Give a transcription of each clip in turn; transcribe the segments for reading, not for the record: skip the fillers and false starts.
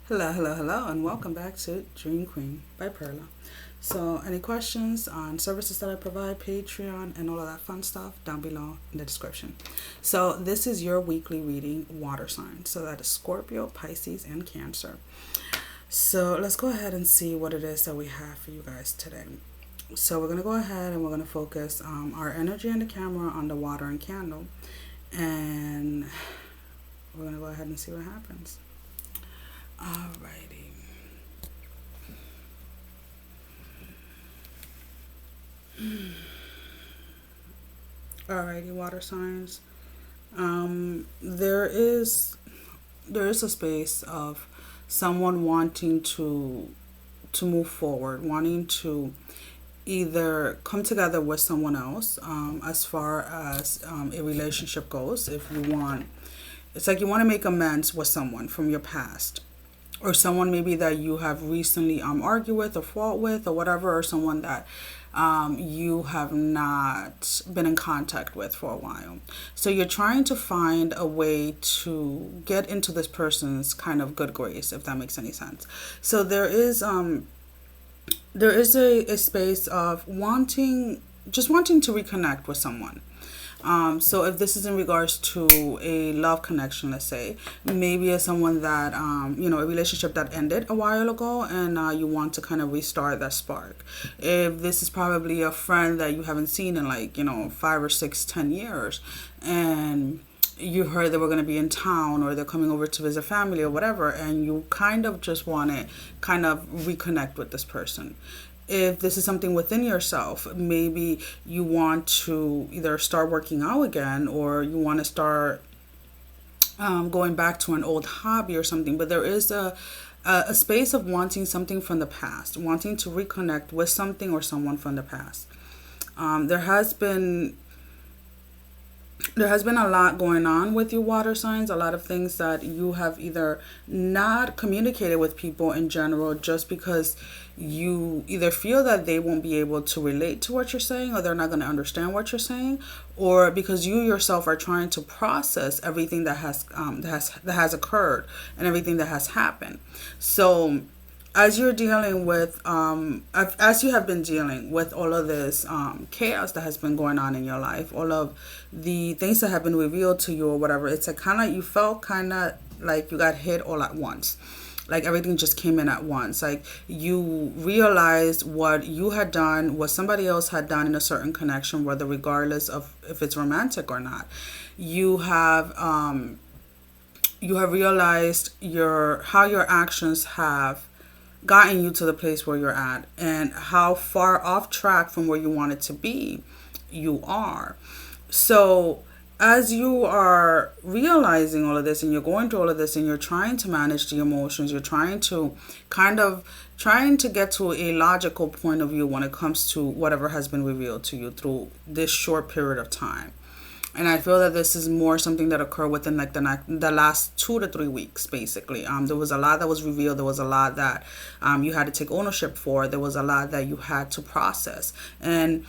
Hello, hello, hello, and welcome back to Dream Queen by Perla. So, any questions on services that I provide, Patreon, and all of that fun stuff down below in the description. So, this is your weekly reading, water signs. So, that is Scorpio, Pisces, and Cancer. So, let's go ahead and see what it is that we have for you guys today. So, we're going to go ahead and we're going to focus our energy and the camera on the water and candle. And we're going to go ahead and see what happens. Alrighty. Alrighty, water signs. There is a space of someone wanting to move forward, wanting to either come together with someone else, as far as a relationship goes. If you want, it's like you want to make amends with someone from your past, or someone maybe that you have recently argued with or fought with or whatever, or someone that you have not been in contact with for a while. So you're trying to find a way to get into this person's kind of good grace, if that makes any sense. So there is a space of just wanting to reconnect with someone. So if this is in regards to a love connection, let's say, maybe it's someone that, a relationship that ended a while ago, and you want to kind of restart that spark. If this is probably a friend that you haven't seen in 5 or 6, 10 years, and you heard they were going to be in town, or they're coming over to visit family or whatever, and you kind of just want to kind of reconnect with this person. If this is something within yourself, maybe you want to either start working out again, or you want to start going back to an old hobby or something. But there is a space of wanting something from the past, wanting to reconnect with something or someone from the past. There has been a lot going on with you, water signs, a lot of things that you have either not communicated with people in general, just because you either feel that they won't be able to relate to what you're saying, or they're not going to understand what you're saying, or because you yourself are trying to process everything that has occurred and everything that has happened. So as you're dealing with, as you have been dealing with all of this chaos that has been going on in your life, all of the things that have been revealed to you or whatever, it's like you felt kind of like you got hit all at once. Like everything just came in at once. Like you realized what you had done, what somebody else had done in a certain connection, whether regardless of if it's romantic or not. You have realized how your actions have gotten you to the place where you're at, and how far off track from where you wanted to be you are. So as you are realizing all of this, and you're going through all of this, and you're trying to manage the emotions, you're trying to get to a logical point of view when it comes to whatever has been revealed to you through this short period of time. And I feel that this is more something that occurred within the last 2 to 3 weeks, basically. There was a lot that was revealed. There was a lot that you had to take ownership for. There was a lot that you had to process. And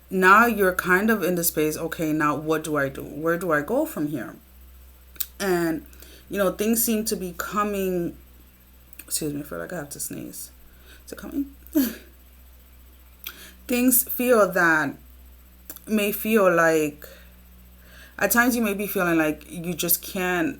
now you're kind of in the space, okay, now what do I do? Where do I go from here? And, things seem to be coming. Excuse me, I feel like I have to sneeze. Is it coming? Things may feel like, at times you may be feeling like you just can't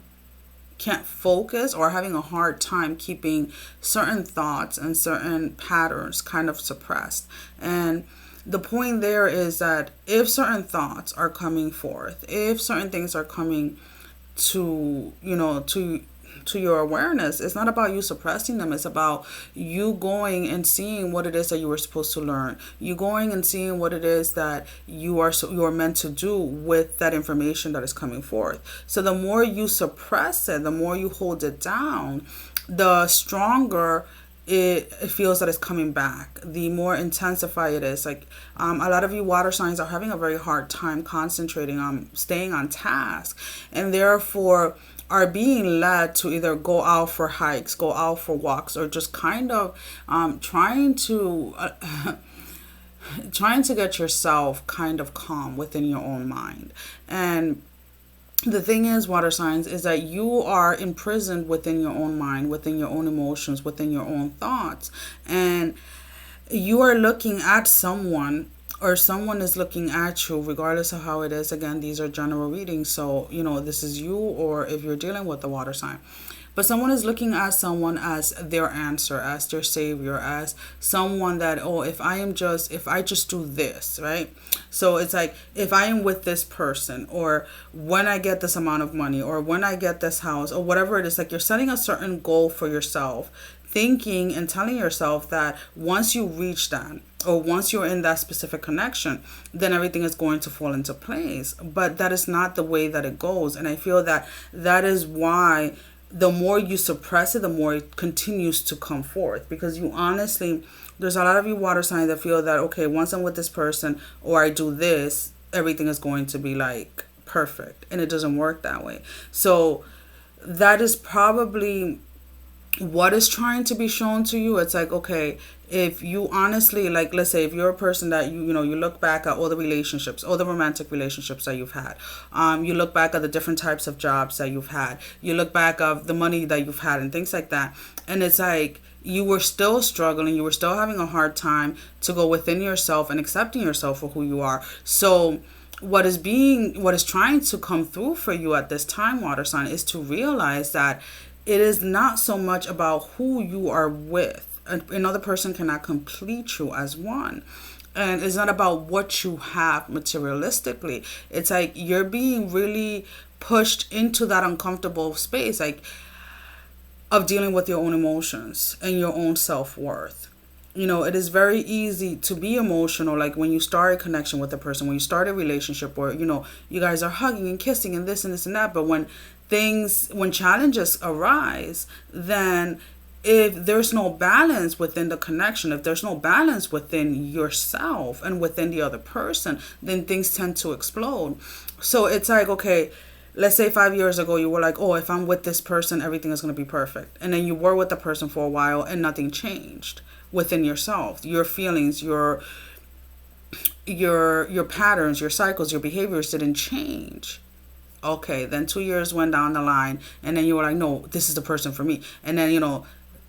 focus, or having a hard time keeping certain thoughts and certain patterns kind of suppressed. And the point there is that if certain thoughts are coming forth, if certain things are coming to your awareness, it's not about you suppressing them. It's about you going and seeing what it is that you were supposed to learn. You going and seeing what it is that you are meant to do with that information that is coming forth. So the more you suppress it, the more you hold it down, the stronger it feels that it's coming back, the more intensified it is. Like a lot of you water signs are having a very hard time concentrating on staying on task, and therefore are being led to either go out for hikes, go out for walks, or just kind of trying to get yourself kind of calm within your own mind. And The thing is, water signs, is that you are imprisoned within your own mind, within your own emotions, within your own thoughts. And you are looking at someone, or someone is looking at you, regardless of how it is. Again, these are general readings, so this is you, or if you're dealing with the water sign. But someone is looking at someone as their answer, as their savior, as someone that, oh, if I just do this, right? So it's like, if I am with this person, or when I get this amount of money, or when I get this house, or whatever it is, like, you're setting a certain goal for yourself, thinking and telling yourself that once you reach that, or once you're in that specific connection, then everything is going to fall into place. But that is not the way that it goes. And I feel that that is why the more you suppress it, the more it continues to come forth. Because you honestly, there's a lot of you water signs that feel that, okay, once I'm with this person, or I do this, everything is going to be like perfect. And it doesn't work that way. So that is probably what is trying to be shown to you. It's like, okay, if you honestly, like, let's say if you're a person that you look back at all the relationships, all the romantic relationships that you've had, you look back at the different types of jobs that you've had, you look back of the money that you've had and things like that, and it's like you were still struggling, you were still having a hard time to go within yourself and accepting yourself for who you are. So what is trying to come through for you at this time, water sign, is to realize that it is not so much about who you are with. Another person cannot complete you as one. And it's not about what you have materialistically. It's like you're being really pushed into that uncomfortable space, like, of dealing with your own emotions and your own self-worth. It is very easy to be emotional, like when you start a connection with a person, when you start a relationship, or, you guys are hugging and kissing and this and this and that. But when challenges arise, then if there's no balance within the connection, if there's no balance within yourself and within the other person, then things tend to explode. So it's like, okay, let's say 5 years ago you were like, oh, if I'm with this person, everything is going to be perfect. And then you were with the person for a while and nothing changed within yourself. Your feelings, your patterns, your cycles, your behaviors didn't change. Okay, then 2 years went down the line, and then you were like, no, this is the person for me. And then,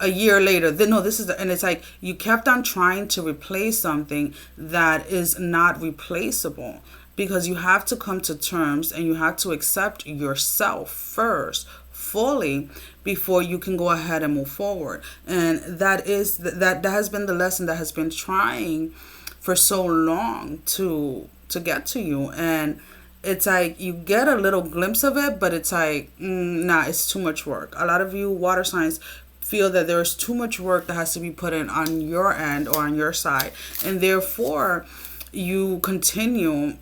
a year later, no, this is and it's like you kept on trying to replace something that is not replaceable, because you have to come to terms and you have to accept yourself first, fully, before you can go ahead and move forward. And that has been the lesson that has been trying for so long to get to you. And it's like you get a little glimpse of it, but it's like, nah, it's too much work. A lot of you water signs feel that there's too much work that has to be put in on your end or on your side, and therefore you continue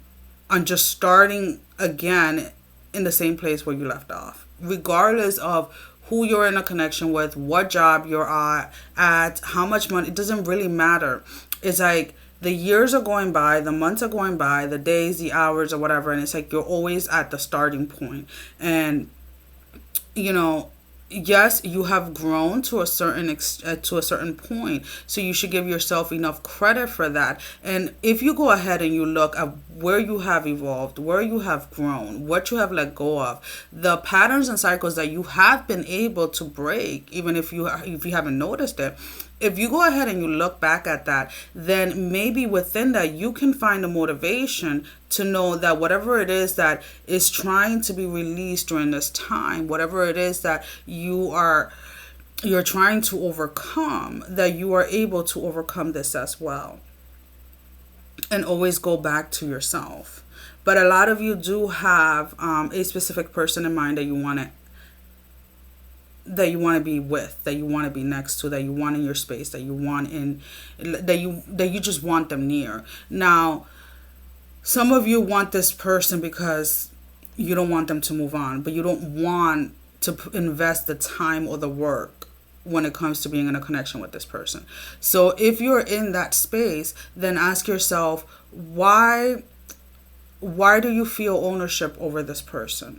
on just starting again in the same place where you left off, regardless of who you're in a connection with, what job you're at, how much money. It doesn't really matter. It's like the years are going by, the months are going by, the days, the hours, or whatever, and it's like you're always at the starting point. And yes, you have grown to a certain point, so you should give yourself enough credit for that. And if you go ahead and you look at where you have evolved, where you have grown, what you have let go of, the patterns and cycles that you have been able to break, even if you haven't noticed it, if you go ahead and you look back at that, then maybe within that you can find a motivation to know that whatever it is that is trying to be released during this time, whatever it is that you're trying to overcome, that you are able to overcome this as well. And always go back to yourself. But a lot of you do have a specific person in mind that you want to be with, that you want to be next to, that you want in your space, that you just want them near. Now, some of you want this person because you don't want them to move on, but you don't want to invest the time or the work when it comes to being in a connection with this person. So if you're in that space, then ask yourself, why do you feel ownership over this person?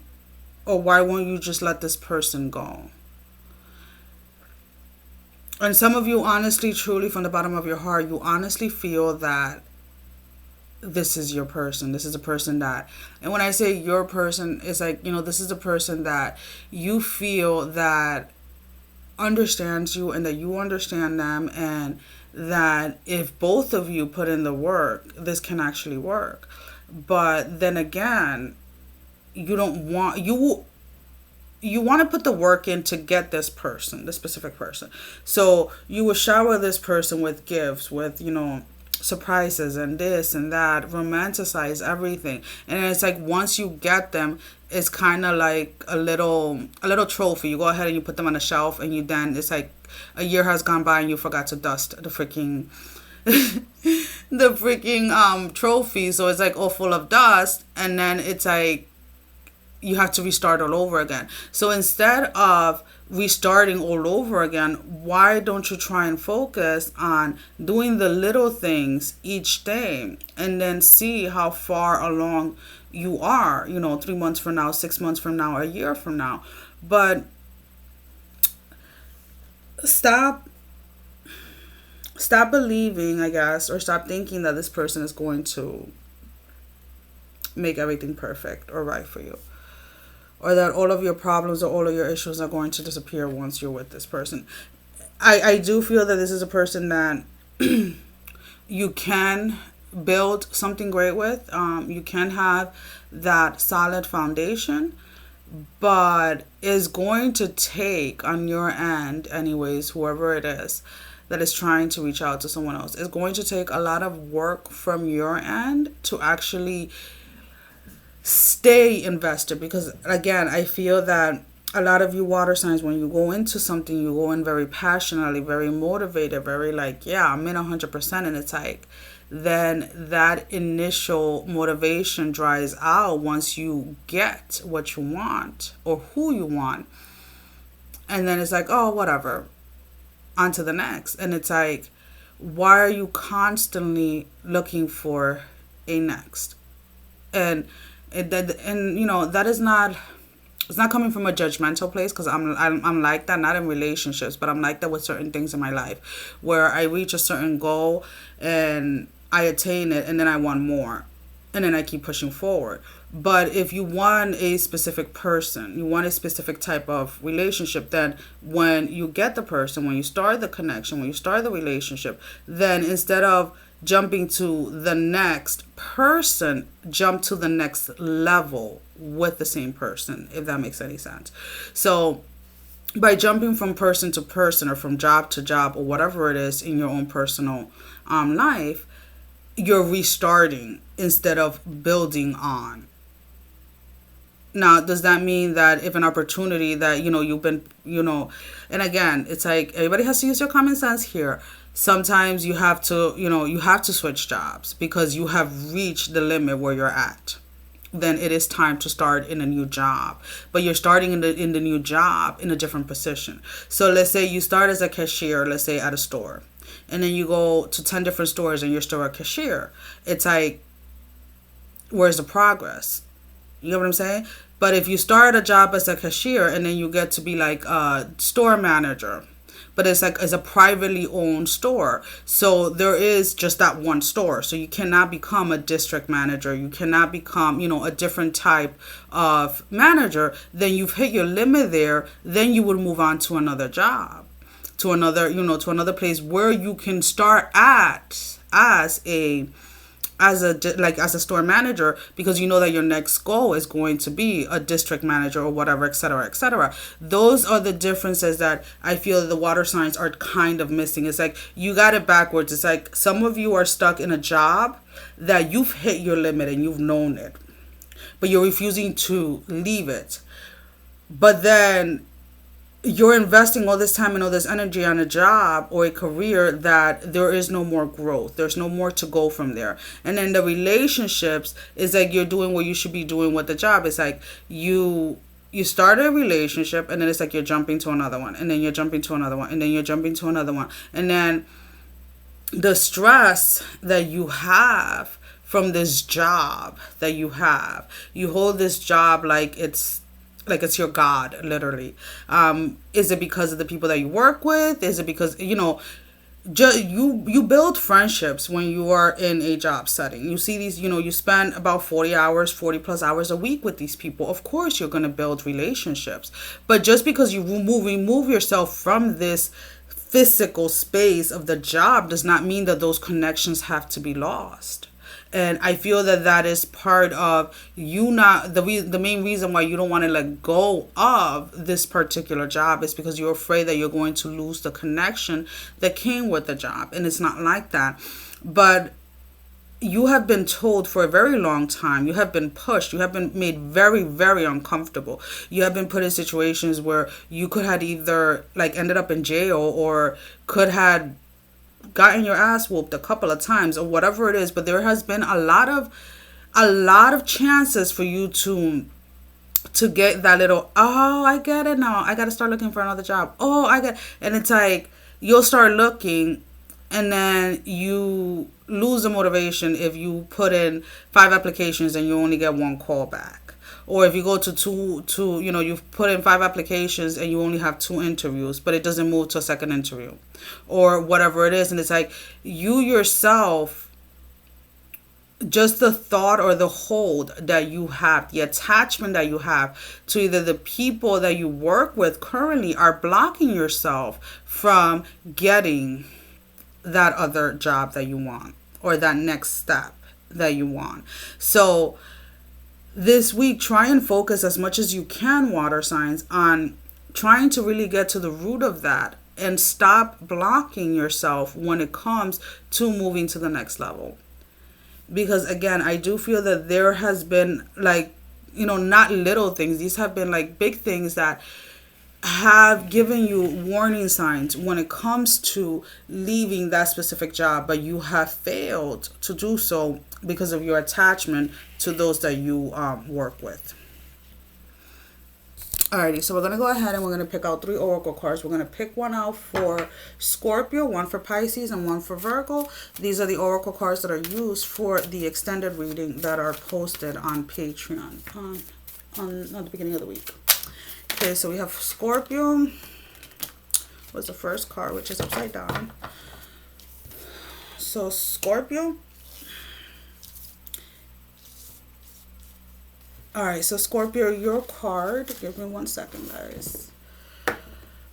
Or why won't you just let this person go? And some of you honestly, truly, from the bottom of your heart, you honestly feel that this is your person. This is a person that, and when I say your person, it's like, this is a person that you feel that understands you and that you understand them, and that if both of you put in the work, this can actually work. But then again, you don't want, you want to put the work in to get this person, this specific person. So you will shower this person with gifts, with, surprises and this and that, romanticize everything. And it's like once you get them, it's kind of like a little trophy. You go ahead and you put them on a shelf, and it's like a year has gone by and you forgot to dust the freaking the freaking trophy. So it's like all full of dust, and then it's like you have to restart all over again. So instead of restarting all over again, why don't you try and focus on doing the little things each day, and then see how far along you are, 3 months from now, 6 months from now, a year from now. But stop believing, I guess, or stop thinking that this person is going to make everything perfect or right for you, or that all of your problems or all of your issues are going to disappear once you're with this person. I do feel that this is a person that you can build something great with. You can have that solid foundation, but it's going to take on your end anyways, whoever it is that is trying to reach out to someone else, it's going to take a lot of work from your end to actually stay invested. Because again, I feel that a lot of you water signs, when you go into something, you go in very passionately, very motivated, very like, yeah, I'm in 100%. And it's like, then that initial motivation dries out once you get what you want or who you want. And then it's like, oh, whatever, on to the next. And it's like, why are you constantly looking for a next? And that is not, it's not coming from a judgmental place, because I'm like that, not in relationships, but I'm like that with certain things in my life, where I reach a certain goal and I attain it, and then I want more, and then I keep pushing forward. But if you want a specific person, you want a specific type of relationship, then when you get the person, when you start the connection, when you start the relationship, then instead of jumping to the next person, jump to the next level with the same person, if that makes any sense. So by jumping from person to person, or from job to job, or whatever it is in your own personal life, you're restarting instead of building on. Now, does that mean that if an opportunity that, you've been, and again, it's like everybody has to use their common sense here. Sometimes you have to switch jobs because you have reached the limit where you're at. Then it is time to start in a new job. But you're starting in the new job in a different position. So let's say you start as a cashier, let's say at a store. And then you go to 10 different stores and you're still a cashier. It's like, where's the progress? You know what I'm saying? But if you start a job as a cashier and then you get to be like a store manager, but it's like as a privately owned store. So there is just that one store. So you cannot become a district manager. You cannot become, a different type of manager. Then you've hit your limit there. Then you would move on to another job, to another place where you can start at as a store manager, because you know that your next goal is going to be a district manager or whatever, etc., etc. Those are the differences that I feel that the water signs are kind of missing. It's like you got it backwards. It's like some of you are stuck in a job that you've hit your limit and you've known it, but you're refusing to leave it. But then you're investing all this time and all this energy on a job or a career that there is no more growth. There's no more to go from there. And then the relationships is like you're doing what you should be doing with the job. It's like you start a relationship and then it's like you're jumping to another one, and then you're jumping to another one, and then you're jumping to another one. And then the stress that you have from this job that you hold this job like it's your God, literally. Is it because of the people that you work with? Is it because, you build friendships when you are in a job setting. You see these, you spend about 40 hours, 40 plus hours a week with these people. Of course you're going to build relationships, but just because you remove yourself from this physical space of the job does not mean that those connections have to be lost. And I feel that that is part of you not the main reason why you don't want to let go of this particular job is because you're afraid that you're going to lose the connection that came with the job. And it's not like that. But you have been told for a very long time, you have been pushed, you have been made very, very uncomfortable. You have been put in situations where you could have either like ended up in jail or could have gotten your ass whooped a couple of times or whatever it is. But there has been a lot of chances for you to get that little, oh, I get it now, I got to start looking for another job, oh, I get. And it's like you'll start looking and then you lose the motivation if you put in 5 applications and you only get 1 call back. Or if you go to two, you've put in 5 applications and you only have 2 interviews, but it doesn't move to a second interview or whatever it is. And it's like you yourself, just the thought or the hold that you have, the attachment that you have to either the people that you work with currently are blocking yourself from getting that other job that you want or that next step that you want. So this week, try and focus as much as you can, water signs, on trying to really get to the root of that and stop blocking yourself when it comes to moving to the next level. Because again, I do feel that there has been like, not little things. These have been like big things that have given you warning signs when it comes to leaving that specific job, but you have failed to do so because of your attachment to those that you work with. Alrighty, so we're going to go ahead and we're going to pick out 3 oracle cards. We're going to pick one out for Scorpio, one for Pisces, and one for Virgo. These are the oracle cards that are used for the extended reading that are posted on Patreon on the beginning of the week. Okay, so we have Scorpio was the first card, which is upside down. So Scorpio. All right, so Scorpio, your card. Give me 1 second, guys.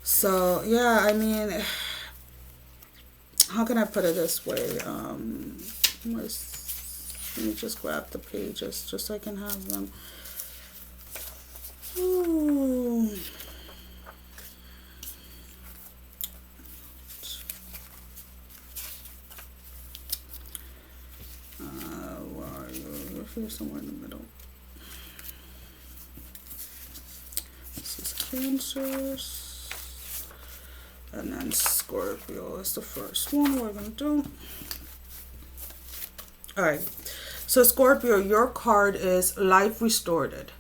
So, yeah, I mean, how can I put it this way? Let me just grab the pages just so I can have them. Ooh. Where are you? You're here somewhere in the middle. This is Cancers. And then Scorpio is the first one we're going to do. Alright. So Scorpio, your card is Life Restored.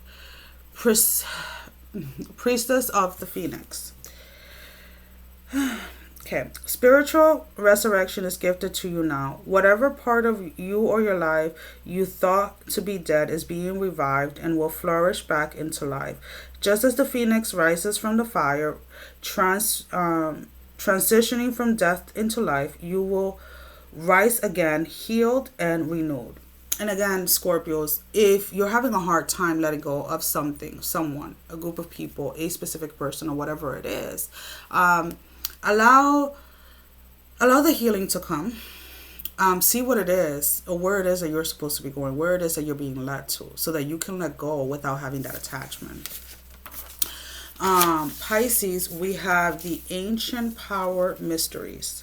Priestess of the Phoenix. Okay. Spiritual resurrection is gifted to you now. Whatever part of you or your life you thought to be dead is being revived and will flourish back into life. Just as the phoenix rises from the fire, transitioning from death into life, you will rise again, healed and renewed. And again, Scorpios, if you're having a hard time letting go of something, someone, a group of people, a specific person, or whatever it is, allow the healing to come. See what it is, or where it is that you're supposed to be going, where it is that you're being led to, so that you can let go without having that attachment. Pisces, we have the ancient power mysteries.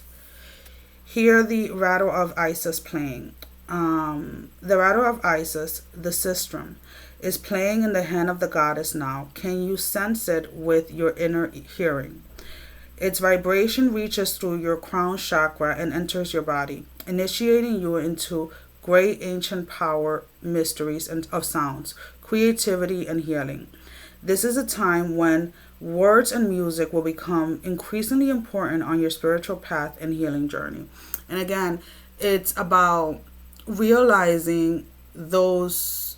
Hear the rattle of Isis playing. The rattle of Isis, the sistrum, is playing in the hand of the goddess now. Can you sense it with your inner hearing? Its vibration reaches through your crown chakra and enters your body, initiating you into great ancient power mysteries and of sounds, creativity, and healing. This is a time when words and music will become increasingly important on your spiritual path and healing journey. And again, it's about realizing those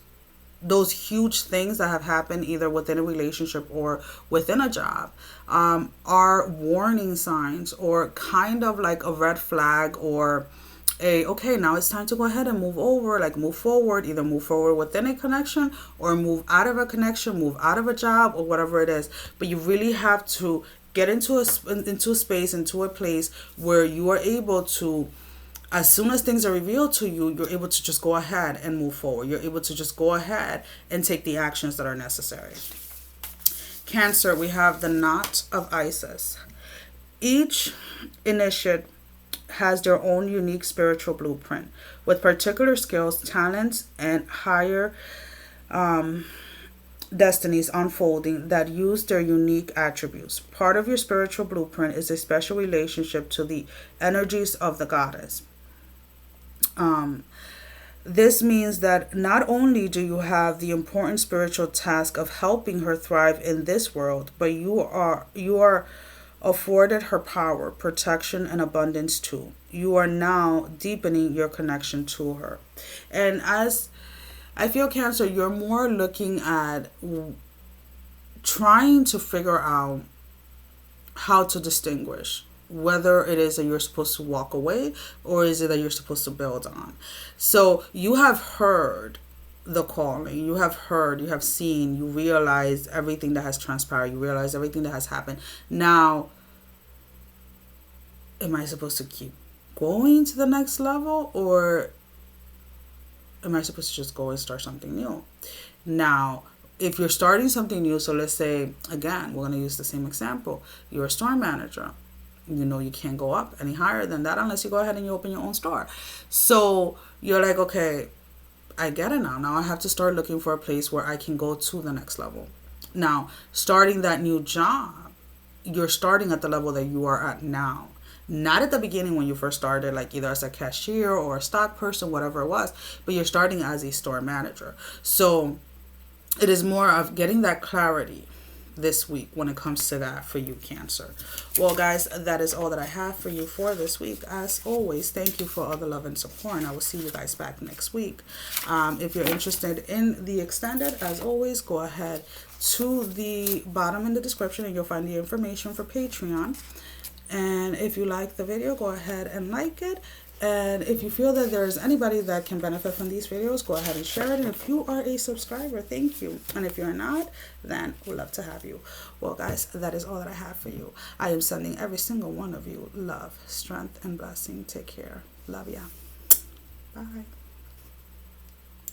those huge things that have happened either within a relationship or within a job are warning signs, or kind of like a red flag, or okay, now it's time to go ahead and move over, like move forward, either move forward within a connection or move out of a connection, move out of a job, or whatever it is. But you really have to get into a space, into a place where you are able to, as soon as things are revealed to you, you're able to just go ahead and move forward. You're able to just go ahead and take the actions that are necessary. Cancer, we have the Knot of Isis. Each initiate has their own unique spiritual blueprint with particular skills, talents, and higher destinies unfolding that use their unique attributes. Part of your spiritual blueprint is a special relationship to the energies of the goddess. This means that not only do you have the important spiritual task of helping her thrive in this world, but you are afforded her power, protection, and abundance too. You are now deepening your connection to her. And as I feel, Cancer, you're more looking at trying to figure out how to distinguish whether it is that you're supposed to walk away or is it that you're supposed to build on. So you have heard the calling, you have heard, you have seen, you realize everything that has transpired, you realize everything that has happened. Now, am I supposed to keep going to the next level, or am I supposed to just go and start something new? Now, if you're starting something new, so let's say, again, we're going to use the same example. You're a store manager. You know you can't go up any higher than that unless you go ahead and you open your own store. So you're like, okay, I get it now. Now I have to start looking for a place where I can go to the next level. Now, starting that new job, you're starting at the level that you are at now. Not at the beginning when you first started, like either as a cashier or a stock person, whatever it was, but you're starting as a store manager. So it is more of getting that clarity this week when it comes to that for you, Cancer. Well, guys, that is all that I have for you for this week. As always, thank you for all the love and support, and I will see you guys back next week. If you're interested in the extended, as always, go ahead to the bottom in the description and you'll find the information for Patreon. And if you like the video, go ahead and like it. And if you feel that there's anybody that can benefit from these videos, go ahead and share it. And if you are a subscriber, thank you. And if you're not, then we'd love to have you. Well, guys, that is all that I have for you. I am sending every single one of you love, strength, and blessing. Take care. Love ya. Bye.